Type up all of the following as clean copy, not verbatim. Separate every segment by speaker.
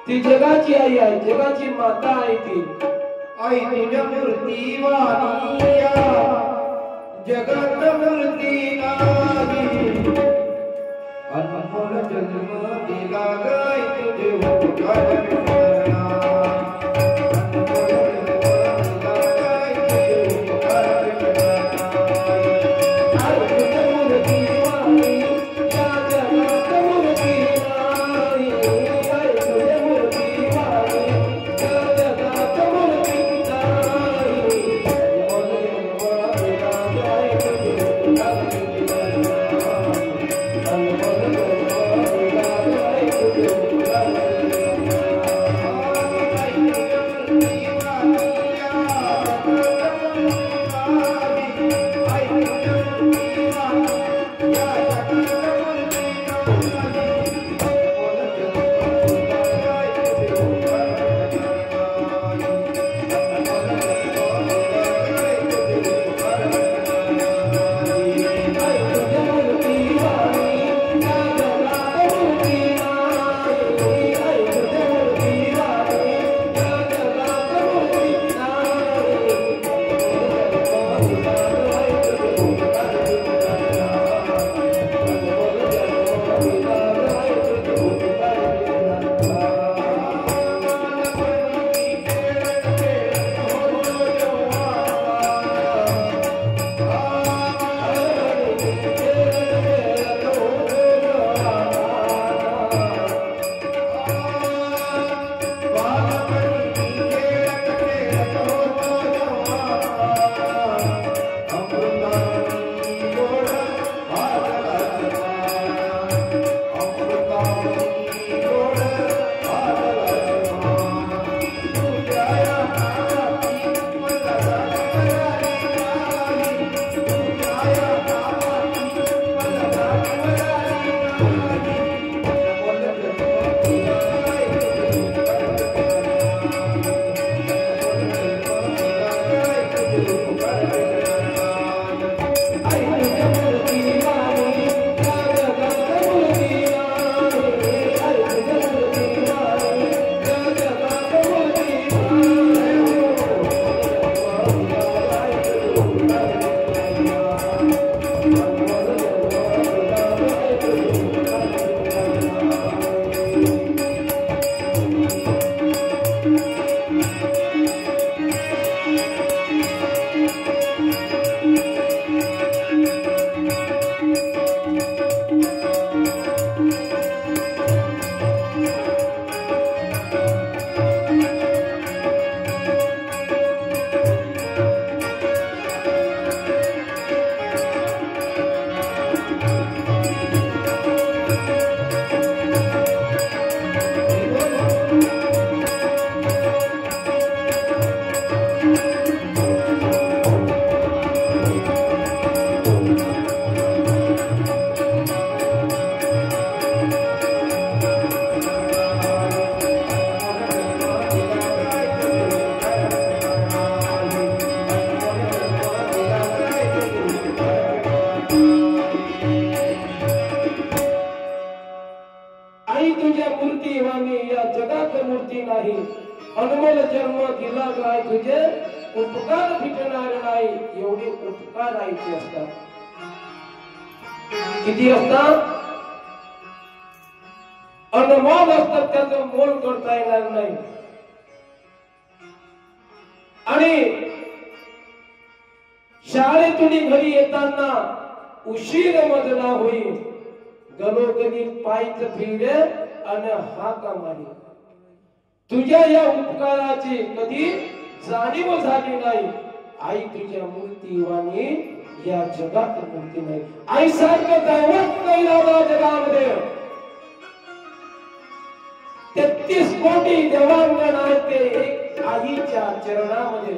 Speaker 1: ती जगाची आई आहे, जगाची माता आहे ती
Speaker 2: आई तुझ्या मूर्ती वाणीया जगत मूर्ती नाही अनमोल जन्म दिला गाय तुझे उपकार
Speaker 1: अनमोल जन्म दिला गाय तुझे उपकार फिटणार नाही एवढे उपकार आईचे असतात किती असतात अनमोल असतात त्याचं मोल करता येणार नाही आणि शाळेतून घरी येताना उशीर मधला होईल गलोगली पायच फिरले आणि हाका मारी तुझ्या या उपकाराची कधी जाणीव झाली नाही आई तुझ्या मूर्तीवाणी या जगात मूर्ती नाही आई सारखं दैवत नाही लावला जगामध्ये 33 कोटी देवांगण आहे ते एक आईच्या चरणामध्ये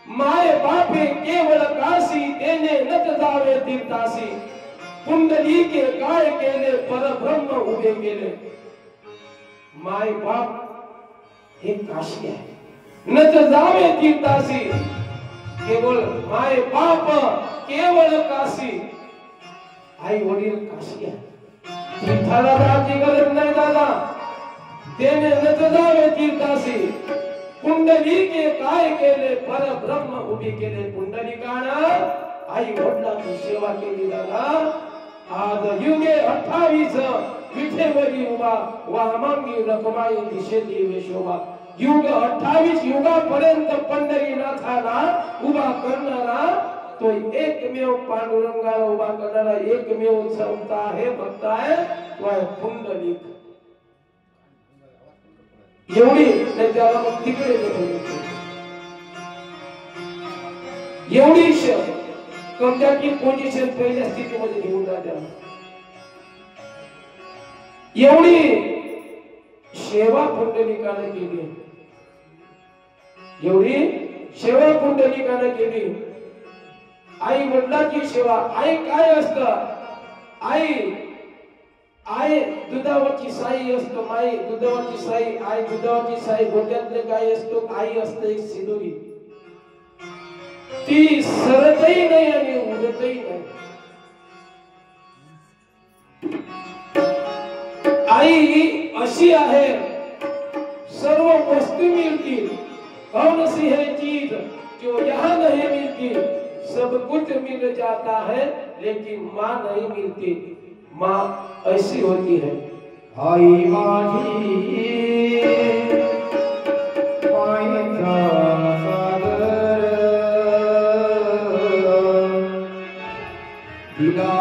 Speaker 1: माय बापे केवळ काशी देणे नक जावे तीर्थासी कुंडली के काय केले परब्रह्म उभे केले माय बाप हे काशी आहे नच जावे तीर्थासी केवळ माय बाप केवळ काशी आई वडील काशी आहे तीर्थाला जायची गरज नाही दादा तेने न जावे तीर्थासी पुंडलिके काय केले परब्रह्म उभी केले पुंडलिकाना आई वडिलांची सेवा केली दादा आज युगे 28 विठेवरी उभा वामांगी रखमाई दिशेली विशोभा युग 28 युगापर्यंत पंढरीनाथाला उभा करणारा तो एकमेव पांडुरंगाला उभा करणारा एकमेव संत आहे भक्त आहे तो आहे पुंडलिक एवढी त्याला मग तिकडे एवढी कोणत्याही पोझिशन पहिल्या स्थितीमध्ये घेऊन जात्या एवढी सेवा पुंडलिकाने केली एवढी सेवा पुंडलिकाने केली आई वडिलांची सेवा आई काय असतं आई आई दुधावरची साई असतो माई दुधावरची साई आई दुधावरची साई गोट्यातले गाय असतो आई असते एक सिंदुरी ती सरतही नाही आणि उडतही नाही आई अशी आहे सर्व वस्तू मिलती कौन सी है चीज जो यहाँ नहीं मिलती सब कुछ मिल जाता है लेकिन माँ नहीं मिलती माँ ऐसी होती है
Speaker 2: आई माझी मायेचा सागर दिला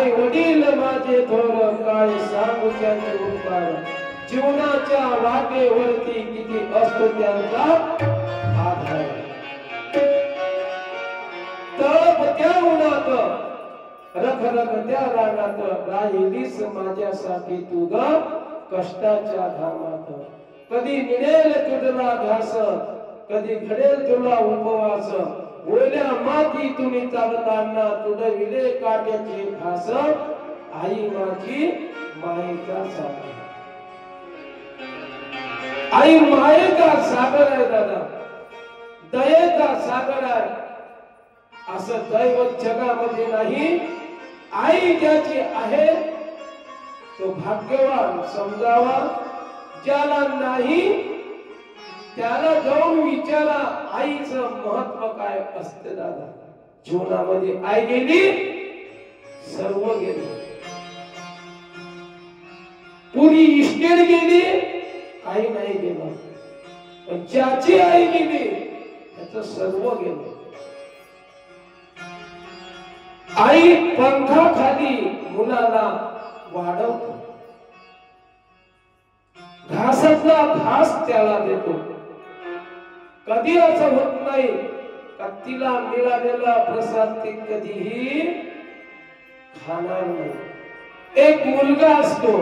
Speaker 1: आई वडील माझे थोर काय सांगू त्यांचे उपकार जीवनाच्या वाटेवरती किती असतो त्यांचा आधार तळप त्या उन्हात रखरख त्या रानात राहिलीस माझ्यासाठी तू ग कष्टाच्या घामात कधी मिळेल तुझला घास कधी घडेल तुला उपवास ओल्या माती तुम्ही चालताना तुडविले काट्याचे घास आई माझी मायेचा सागर आई मायेचा सागर आहे दादा दयेचा सागर आहे असं दैवत जगामध्ये नाही आई ज्याची आहे तो भाग्यवान समजावा ज्याला नाही त्याला जाऊन विचारा आईचं महत्व काय असते दादा जीवनामध्ये आई गेली सर्व गेले पुरी इस्टेट गेली काही नाही गेलं पण ज्याची आई गेली त्याचं सर्व गेलं आई पंखाखाली मुलाला वाढवतो घासातला घास त्याला देतो कधी असं होत नाही का तिला मिळालेला प्रसाद ती कधीही खाणार नाही एक मुलगा असतो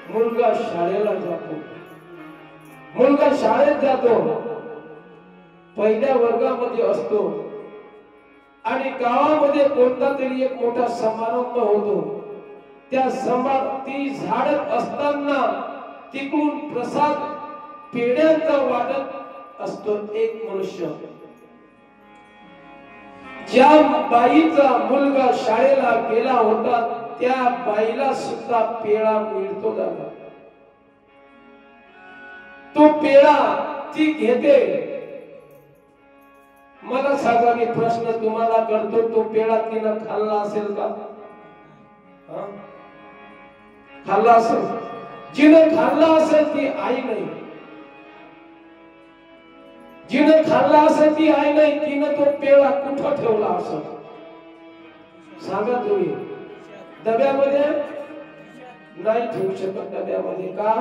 Speaker 1: मुलगा शाळेला जातो मुलगा शाळेत जातो पहिल्या वर्गामध्ये असतो आणि गावामध्ये कोणता तरी एक मोठा समारंभ होतो त्या ती झाडत असताना तिकडून प्रसाद पेढ्यांचा वाटत असतो एक मनुष्य ज्या बाईचा मुलगा शाळेला गेला होता त्या बाईला सुद्धा पेढा मिळतो दादा तो पेढा ती घेते मला सांगा मी प्रश्न तुम्हाला करतो तो पेढा तिनं खाल्ला असेल का खाल्ला असेल जिनं खाल्ला असेल ती आई नाही जिनं खाल्ला असेल ती आई नाही तिनं तो पेढा कुठं ठेवला असेल सांगा तुम्ही डब्यामध्ये नाही ठेवू शकत डब्यामध्ये का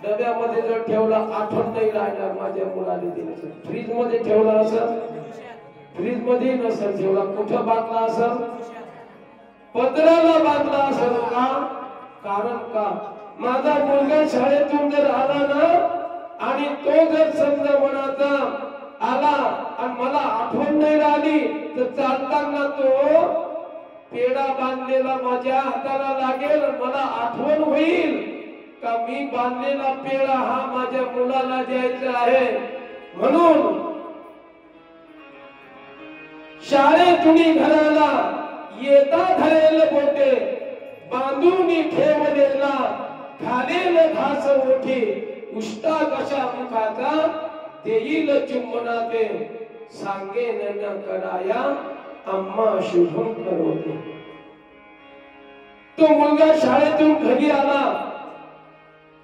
Speaker 1: डब्यामध्ये जर ठेवला आठवण नाही राहणार माझ्या मुलाने दिले फ्रीज मध्ये ठेवला असेल फ्रीज मध्ये नसेल ठेवला कुठं बांधला असेल पत्राला बांधला असेल का कारण का माझा मुलगा शाळेतून जर आला ना आणि तो जर समजा म्हणाचा आला आणि मला आठवण नाही राहिली तर चालताना तो पेढा बांधलेला माझ्या हाताला लागेल मला आठवण होईल का मी बांधलेला पेढा हा माझ्या मुलाला द्यायचा आहे म्हणून शाळेतून घराला येता धरेल बोटे बांधून ठेवलेला घालेल घास ओठी उष्टा कशा मुखाचा देईल चुंबनाते सांगेन न कराया अम्मा शुभम करोते तो मुलगा शाळेतून घरी आला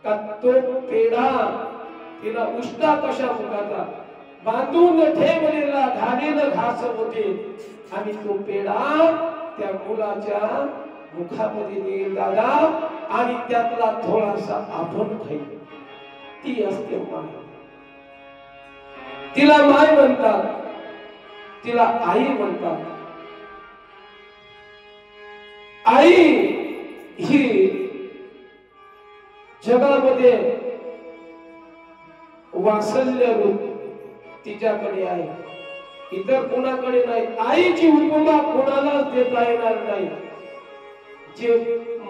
Speaker 1: का तो पेढा तिला उष्टा कशा मुखाचा बांधून ठेवलेला घालेल घास ओठी आणि तो पेढा त्या मुलाच्या मुखामध्ये देईल दादा आणि त्यातला थोडासा आपण खाईल ती असते माय तिला माय म्हणतात तिला आई म्हणतात आई ही जगामध्ये वात्सल्य रूप तिच्याकडे आहे इतर कोणाकडे नाही आईची उपमा कोणालाच देता येणार नाही जे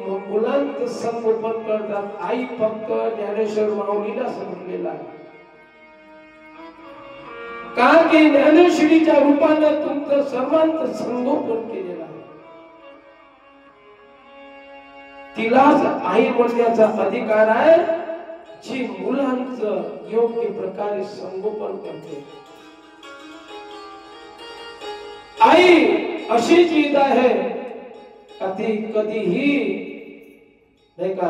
Speaker 1: मुलांचं संगोपन करतात आई फक्त ज्ञानेश्वर माऊलीला समजलेला आहे कारण की ज्ञानेश्वरीच्या रूपानं तुमचं सर्वांचं संगोपन केलेलं आहे तिलाच आई म्हणण्याचा अधिकार आहे जी मुलांचं योग्य प्रकारे संगोपन करते आई अशी चीज आहे कधीही नाही का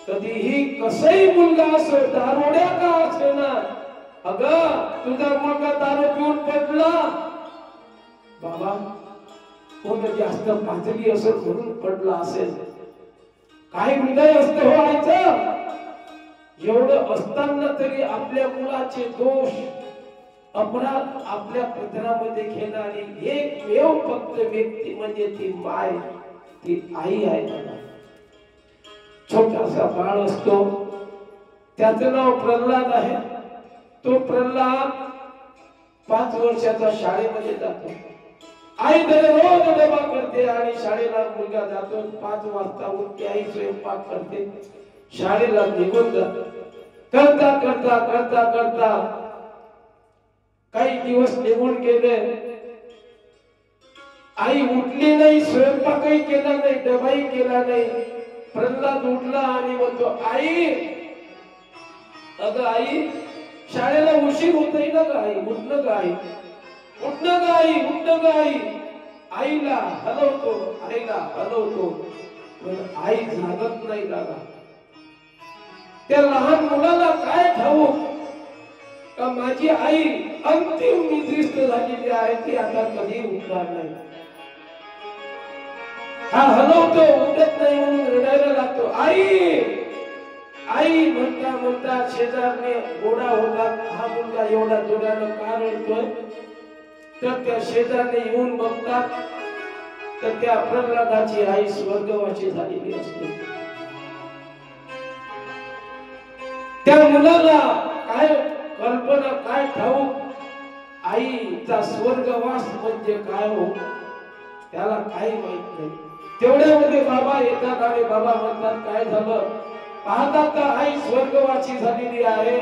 Speaker 1: कधीही कसही मुलगा असो दारोड्या का असे ना अगं तुझा मुलगा दारू पिऊन पडला बाबा कोण जास्त पातळी असेल म्हणून पडला असेल. काय हृदय असतं हो आईचं. एवढं असताना तरी आपल्या मुलाचे दोष अपराध आपल्या पदरामध्ये घेणारी एकमेव फक्त व्यक्ती म्हणजे ती माय, ती आई आहे. छोटासा बाळ असतो, त्याचं नाव प्रल्हाद आहे. तो प्रल्हाद 5 वर्षाचा शाळेमध्ये जातो. आई दररोज डबा करते आणि शाळेला मुलगा जातो. 5 वाजता उठते, आई स्वयंपाक करते, शाळेला निघून जातो. करता करता करता करता काही दिवस निघून गेले. आई उठली नाही, स्वयंपाकही केला नाही, डबाही केला नाही. प्रल्हाद उठला आणि म्हणतो, आई, अगं आई, शाळेला उशीर होतोय ना ग आई, उठणं ग आई, उठणं ग आई, उठणं ग आई. आईला हलवतो, आईला हलवतो, पण आई जागत नाही दादा. त्या लहान मुलाला काय ठाऊक का माझी आई अंतिम निद्रिस्त झालेली आहे, ती आता कधी उठणार नाही. हा हलवतो, उठत नाही म्हणून रडायला लागतो. आई, आई म्हणता म्हणता शेजारने घोडा होता, हा मुलगा एवढा जोरानं का रडतोय. तर त्या शेजारने येऊन बघतात तर त्या प्रल्हादाची आई स्वर्गवासी झालेली असते. त्या मुलाला काय कल्पना, काय ठाऊक आईचा स्वर्गवास म्हणजे काय हो, त्याला काही माहित नाही. तेवढ्यामध्ये बाबा येतात आणि बाबा म्हणतात, काय झालं. पाहतात तर आई स्वर्गवासी झालेली आहे.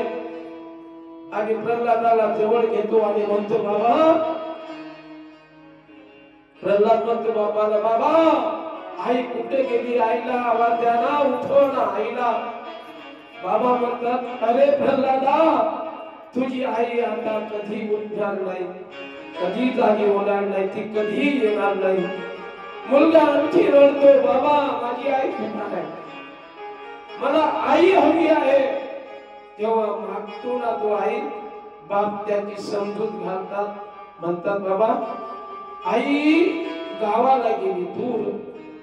Speaker 1: आणि प्रल्हादाला जवळ घेतो आणि म्हणतो, बाबा. प्रल्हाद म्हणतो बाबाला, बाबा आई कुठे गेली, आईला आवाज द्या ना, उठव ना आईला. बाबा म्हणतात, अरे प्रल्हादा, तुझी आई आता कधी उठणार नाही, कधी जागी होणार नाही, ती कधी येणार नाही. मुलगा आणखी रडतो, बाबा माझी आई कुठे आहे, मला आई हवी आहे. तेव्हा मागतो ना तो आई, बाप त्याची समजूत घालतात, म्हणतात, बाबा आई गावाला गेली दूर,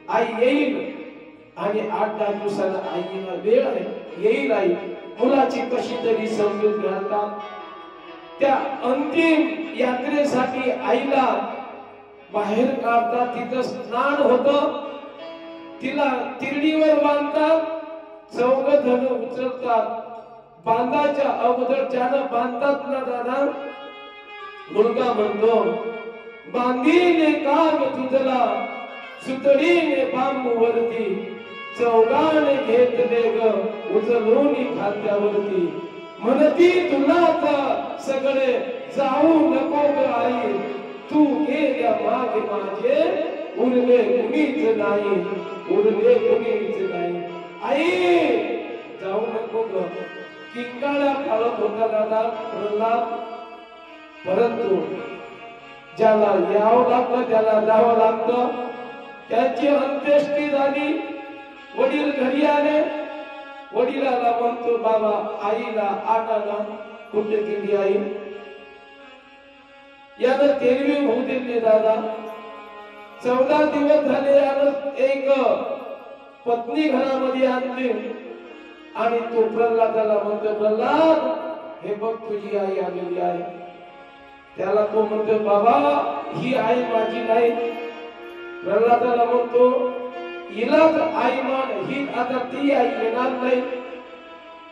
Speaker 1: आई येईल आणि 8-10 दिवसाला आईला वेळ आहे, येईल आई. मुलाची कशी तरी समजूत घालतात. त्या अंतिम यात्रेसाठी आईला बाहेर काढतात. तिथं स्नान होतं, तिला तिरडीवर बांधतात, 4 जण उचलतात. बांधाच्या अगोदर ज्यानं बांधतात ना दादा, मुलगा म्हणतो, बांधीने काग तुझला, सुतडीने बांबूवरती, चौगाने घेतले ग उचलून खांद्यावरती. म्हणती तुलाच सगळे जाऊ नको ग आई, तू गेल्या मागे माझे उरले कुणीच नाही, उरले कुणीच नाही. आई जाऊ नको ग. किंकाळ्या काढत होता दादा प्रल्हाद. परंतु ज्याला यावं लागतं त्याला जावं लागतं. त्याची अंत्येष्टी झाली. वडील घरी आले. वडिलाला म्हणतो, बाबा आईला आणाना. कुठे गेली आई. यानं तेरवी होऊ दिली दादा. 14 दिवस झाले. यानं एक पत्नी घरामध्ये आणली आणि तो प्रल्हादाला म्हणतो, प्रल्हाद हे बघ तुझी आई आलेली आहे. त्याला तो म्हणतो, बाबा ही आई माझी नाही. प्रल्हादाला म्हणतो, हिलाच आई मान, ही आता ती आई येणार नाही.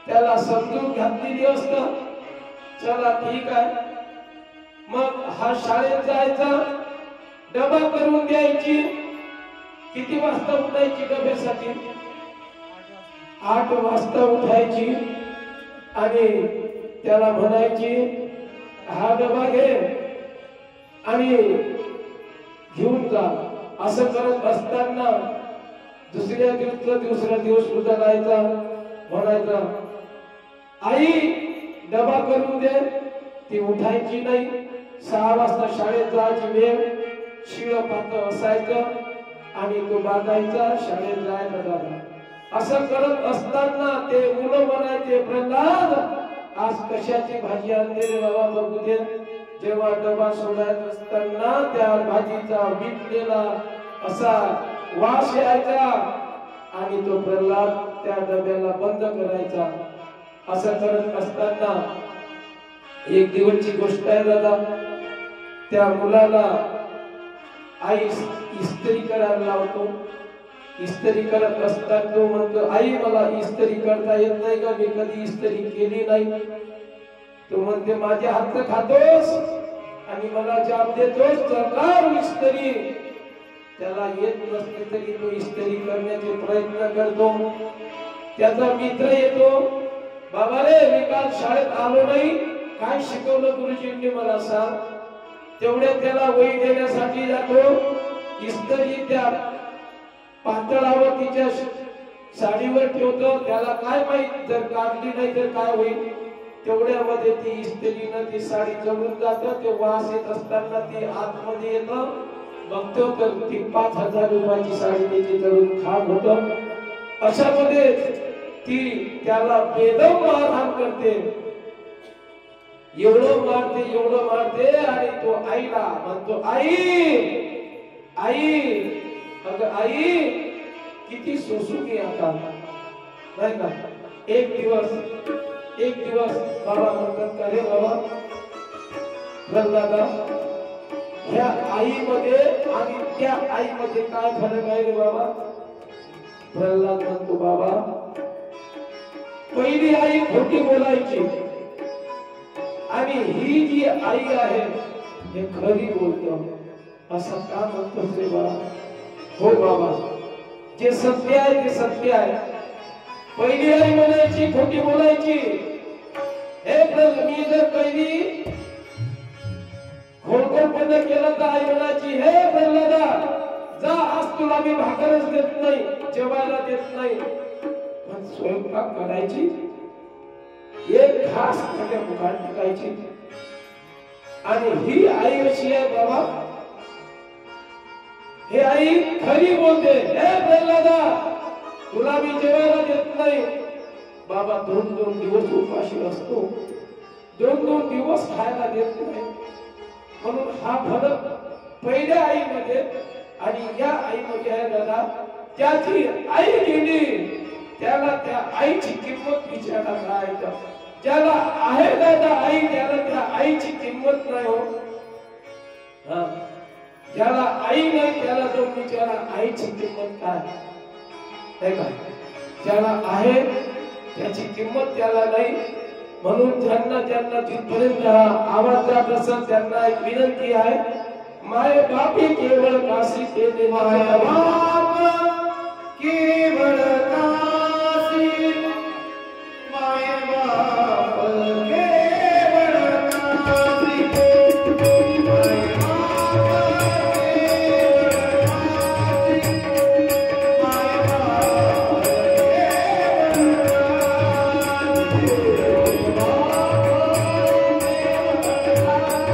Speaker 1: त्याला समजून घातलेली असतं. चला ठीक आहे. मग हा शाळेत जायचा, डबा करून द्यायची. किती वाजता उठायची डब्यासाठी? 8 वाजता उठायची आणि त्याला म्हणायची, हा डबा घे आणि घेऊन जा. असं करत असताना दुसऱ्या दिवस उजाडायचा. म्हणायचा, आई डबा करून दे. ती उठायची नाही. 6 वाजता शाळेत जायची वेळ. शिळ पातळ असायचं आणि तो बांधायचा, शाळेत जायला जायला. असं करत असताना ते मुलं म्हणायचे, प्रल्हाद आज कशाची भाजी आणते रे बाबा, बघू दे. जेव्हा डबा सोडायचा असताना त्या भाजीचा विटलेला असा वास यायचा आणि तो प्रल्हाद त्या डब्याला बंद करायचा. असं करत असताना एक दिवसची गोष्ट आहे दादा. त्या मुलाला आई इस्त्री करायला लावतो. इस्त्री करत असताना तो म्हणतो, आई मला इस्त्री करता येत नाही का, मी कधी इस्त्री केली नाही. तो म्हणते, माझे हात खातोस आणि मला जाब देतोस, सरकार इस्त्री. त्याला येत नसते तरी तो इस्त्री करण्याचे प्रयत्न करतो. त्याचा मित्र येतो, बाबा रे मी काल शाळेत आलो नाही, काय शिकवलं गुरुजींनी मला सांग. तेवढ्या त्याला वही देण्यासाठी जातो. इस्त्री त्या पातळावर तिच्या साडीवर ठेवतो. त्याला काय माहित जर काढली नाही तर काय होईल. तेवढ्यामध्ये ती इस्त्रीनं ती साडी जळून जातं. ते वास येत असताना ती आतमध्ये येतं. बघतो तर ती 5000 रुपयाची साडी त्याची जळून खाक होतं. अशामध्ये ती त्याला बेदम मारहाण करते. एवढं मारते आणि तो आईला म्हणतो, आई आई अगं आई किती सोसू मी आता, नाही का. एक दिवस बाबा म्हणतात, का रे बाबा प्रल्हादा, ह्या आईमध्ये आणि त्या आईमध्ये काय फरक आहे रे बाबा. प्रल्हाद म्हणतो, बाबा पहिली आई खोटी बोलायची आणि ही जी आई आहे हे खरी बोलतो. असं का म्हणतोस रे बाबा. हो बाबा, जे सत्य आहे ते सत्य आहे. पहिली आई म्हणायची, खोटी बोलायची. हे मी जर पहिली खोडखोडपणे केलं तर आई म्हणायची, हे प्रल्हादा जा, आज तुला मी भाकरच देत नाही, जेवायला देत नाही. पण स्वयंपाक करायची, एक घास त्याच्या मुखात टाकायची. आणि ही आई अशी आहे बाबा, हे आई खरी बोलते. हे प्रल्हादा तुला मी जेवायला देत नाही. बाबा 2-2 दिवस उपाशी असतो, 2-2 दिवस खायला देत नाही. म्हणून हा फरक पहिल्या आईमध्ये आणि या आईमध्ये आहे दादा. त्याची आई गेली, त्याला त्या आईची किंमत विचारला काय. ज्याला आहे दादा आई, त्याला त्या आईची किंमत नाही हो. ज्याला आई नाही त्याला तो विचारा आईची किंमत काय का. ज्याला आहे त्याची किंमत त्याला नाही. म्हणून ज्यांना जिथपर्यंत आवाज जात असेल त्यांना एक विनंती आहे, माय बापी केवळ काशी केले, माय बाप केवळ काशी, माय बाप केवळ काशी, माय बाप केवळ काशी, माय बाप केवळ काशी.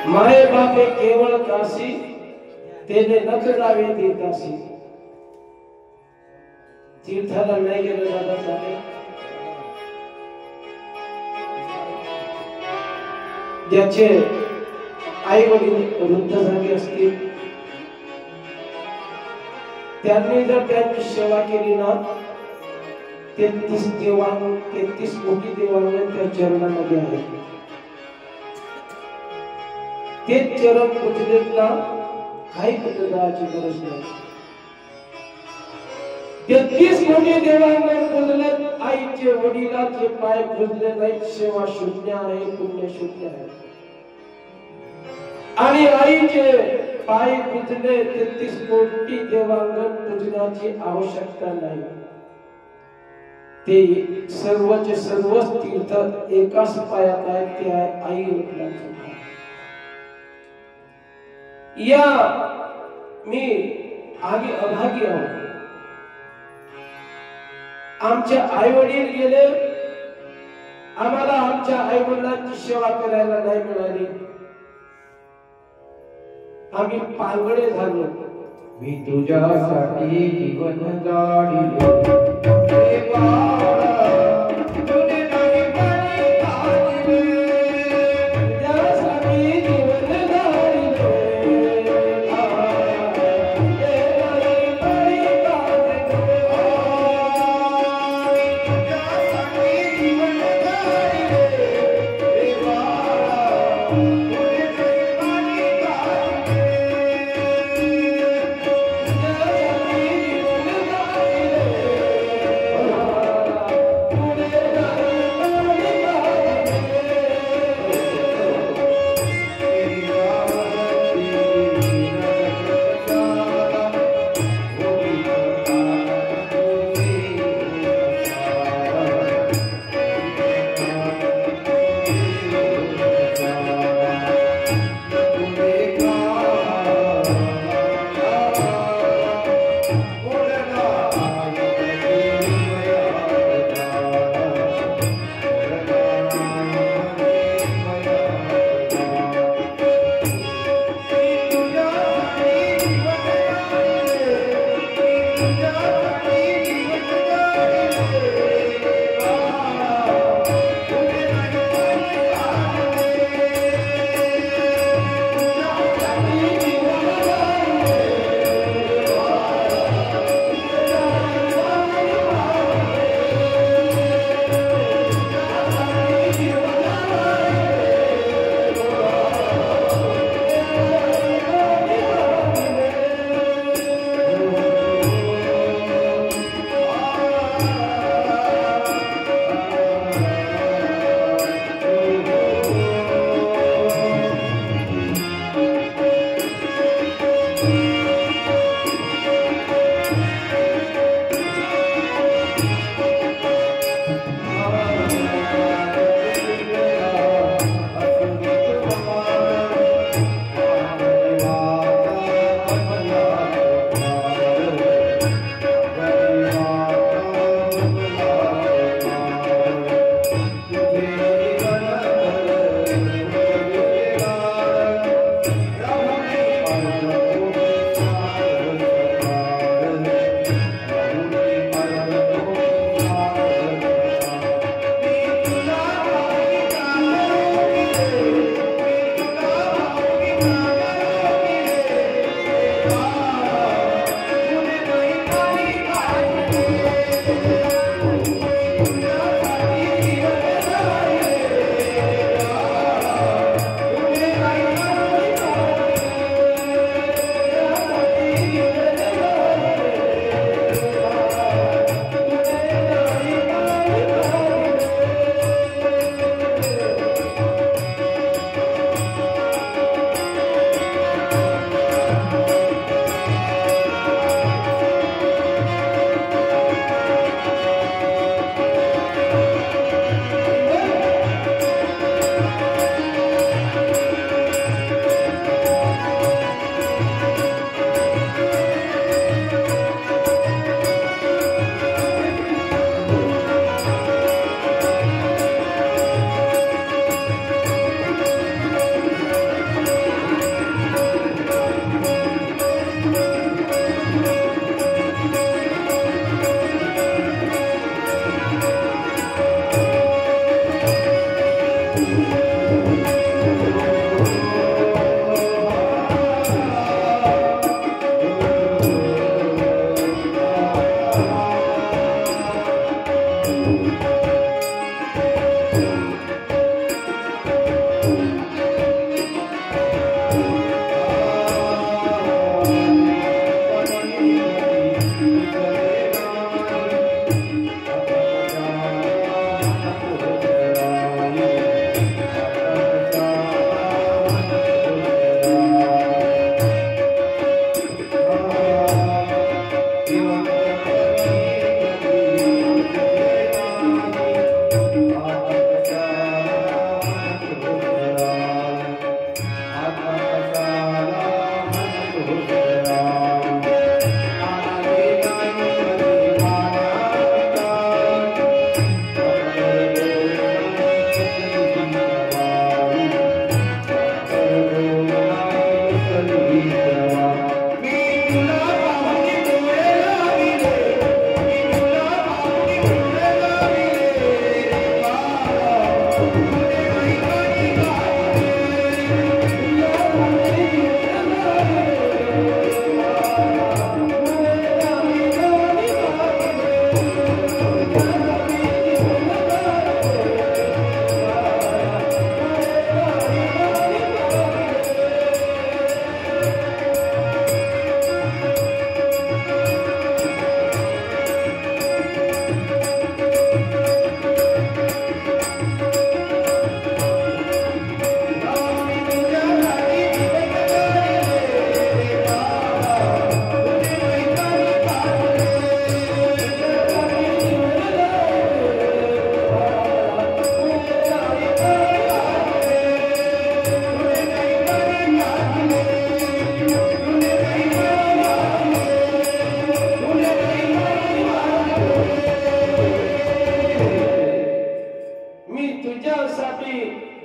Speaker 1: माए बापे केवळ काशी तेने नकरावे ती काशी तीर्थाला नाही गेलं दादा चालेल ज्याचे आई वडील वृद्ध झाले असतील त्यांनी जर त्यांची सेवा केली ना 33 कोटी देवांना त्या चरणामध्ये आहे ते चरण पुजलेत ना काही पुजण्याची गरज नाही 33 कोटी देवांना पुजलेत आईचे वडिलाचे पाय पुजले नाहीत सेवा शून्य आहे पुण्य शून्य आहे आणि आईचे पाय पुजले 33 कोटी देवांगण पूजनाची आवश्यकता नाही ते सर्वचे सर्व तीर्थ एकाच पायात आहेत ते आहे आई वडिलांचे पाय या आम्ही अभागी आहोत आमचे आई वडील गेले आम्हाला आमच्या आई वडिलांची सेवा करायला नाही मिळाली आम्ही पांगळे झालो
Speaker 2: मी तुझ्यासाठी जीवन जाळले रे बाळा तुने नाही पाणी काढले
Speaker 1: तुझ्यासाठी जीवन जाळले नाही पाणी काढले
Speaker 2: तुझ्यासाठी जीवन जाळले रे बाळा तुने नाही पाणी काढले
Speaker 1: तुझ्यासाठी जीवन जाळले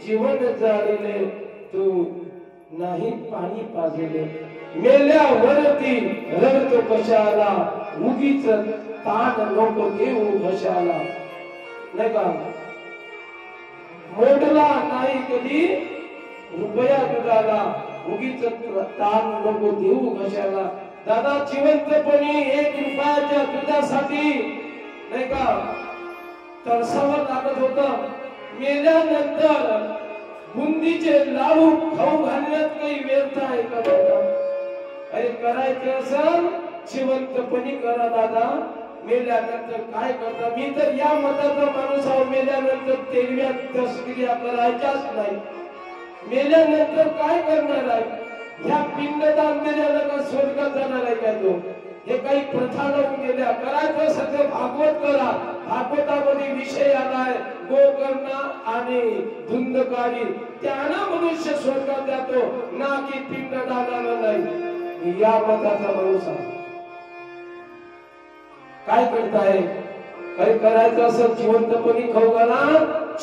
Speaker 1: जीवन जाळले तू नाही पाणी पाजले मेल्यावरती रडतो कशाला उगीच ताण नको देऊ कशाला नाही का मोडला नाही कधी रुपया दुधाला उगीच ताण नको देऊ कशाला दादा जिवंतपणी 1 रुपयाच्या दुधासाठी नाही का तरसावं लागत होतं मेल्यानंतर बुंदीचे लाडू खाऊ घालण्यात काही व्यर्थ आहे का दादा अरे करायचं असेल जिवंतपणी करा दादा मेल्यानंतर काय करता मी तर या मताचा माणूस आहो मेल्यानंतर तेरव्या दशक्रिया करायच्याच नाही मेल्यानंतर काय करणार आहे ह्या पिंडदान दिल्यानं का स्वर्गात जाणार आहे काय तो हे काही प्रथा लावून गेल्या करायचं सगळं भागवत करा भागवतामध्ये विषय आलाय गोकर्ण आणि धुंदकारी त्यानं मनुष्य स्वर्गात जातो ना की पिंडदानाला नाही या मताचा माणूस आहे काय करताय काही करायचं असं जिवंतपणी खाऊ घाला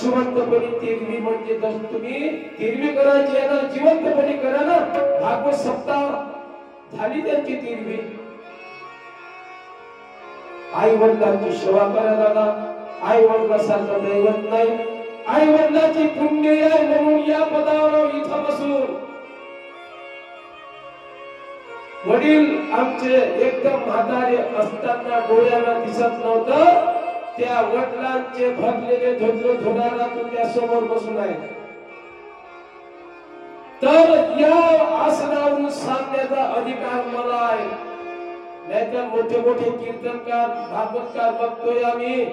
Speaker 1: जिवंतपणी तिरवी म्हणजे तुम्ही तिरवी करायची आहे ना जिवंतपणी करा ना भागवत सप्ताह झाली त्यांची तिरवी आई वडिलांची सेवा करा दादा आई वडिलांसारखं दैवत नाही आई वडिलांची पुण्य आहे म्हणून या पदावर इथं बसून वडील आमचे एकदम म्हातारे असताना डोळ्याला दिसत नव्हतं त्या वडिलांचे भरलेले धोत्र धुणारा तो त्या समोर बसून आहे तर या आसनावरून सांगण्याचा अधिकार मला आहे नाहीतर मोठे मोठे कीर्तनकार भागवतकार बघतोय आम्ही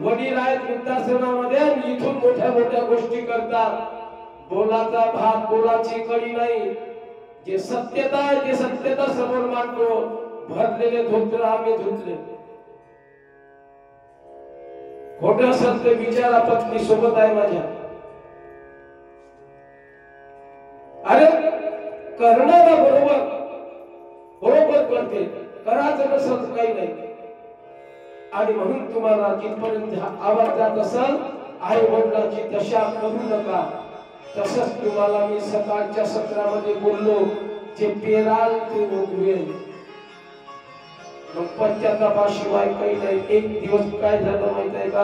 Speaker 1: वडील आहेत वृद्धाश्रमामध्ये इथून मोठ्या मोठ्या गोष्टी करतात बोलाचा भाग बोलाची कडी नाही जे सत्यता आहे ते सत्यता समोर मांडतो भरलेले धोत्र आम्ही धुतले खोटं सत्य विचारा पत्नी सोबत आहे माझ्या अरे करणारा बरोबर बरोबर करते करायचं नसत काही नाही आणि म्हणून तुम्हाला जिथपर्यंत आवाज जात असेल आई वडिलांची दशा करू नका तसंच तुम्हाला मी सकाळच्या सत्रामध्ये बोललो जे पेराल ते उगवेल मग पश्चातापाशिवाय काही नाही एक दिवस काय झालं माहित आहे का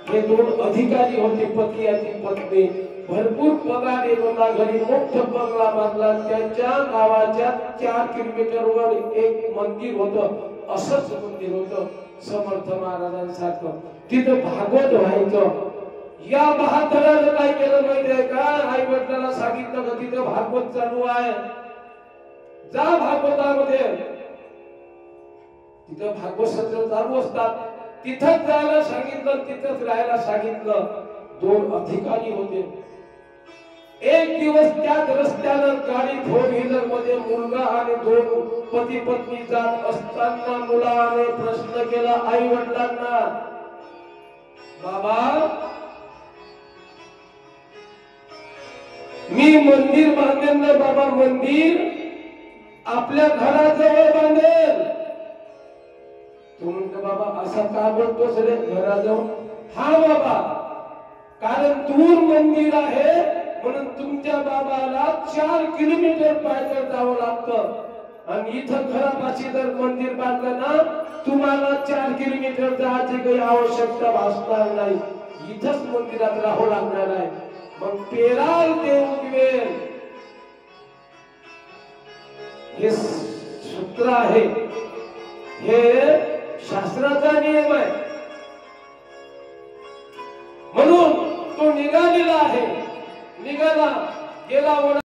Speaker 1: हे दोन अधिकारी होते, पती आणि पत्नी. भरपूर पगार येत होता, घरी मोठा बंगला बांधला. त्यांच्या गावाच्या 4 किलोमीटरवर एक मंदिर होतं, असंच मंदिर होतं समर्थ महाराजांसारखं. तिथं भागवत व्हायचं. या बहादरानं काय केलं माहितीये का? आई वडिलांना सांगितलं का तिथं भागवत चालू आहे, जा भागवतामध्ये. तिथं भागवत सत्र चालू असतात, तिथंच जायला सांगितलं, तिथंच राहायला सांगितलं. 2 अधिकारी होते. एक दिवस त्याच रस्त्यानं गाडी 4 व्हीलर मध्ये मुलगा आणि 2 पती पत्नी जात असताना मुलाने प्रश्न केला आई वडिलांना, बाबा मी मंदिर बांधेल ना बाबा, मंदिर आपल्या घराजवळ बांधेल. तू म्हणतो बाबा असं का बोलतोस रे, घराजवळ? हा बाबा, कारण दूर मंदिर आहे म्हणून तुमच्या बाबाला 4 किलोमीटर पायदळ जावं लागतं. आणि इथं घरापाशी जर मंदिर बांधलं ना, तुम्हाला 4 किलोमीटर जायची काही आवश्यकता भासणार नाही, इथंच मंदिरात राहावं लागणार आहे. मग पेराल ते उगवेल, हे सूत्र आहे, हे शास्त्राचा नियम आहे. म्हणून तो निघालेला आहे, निघाला गेला.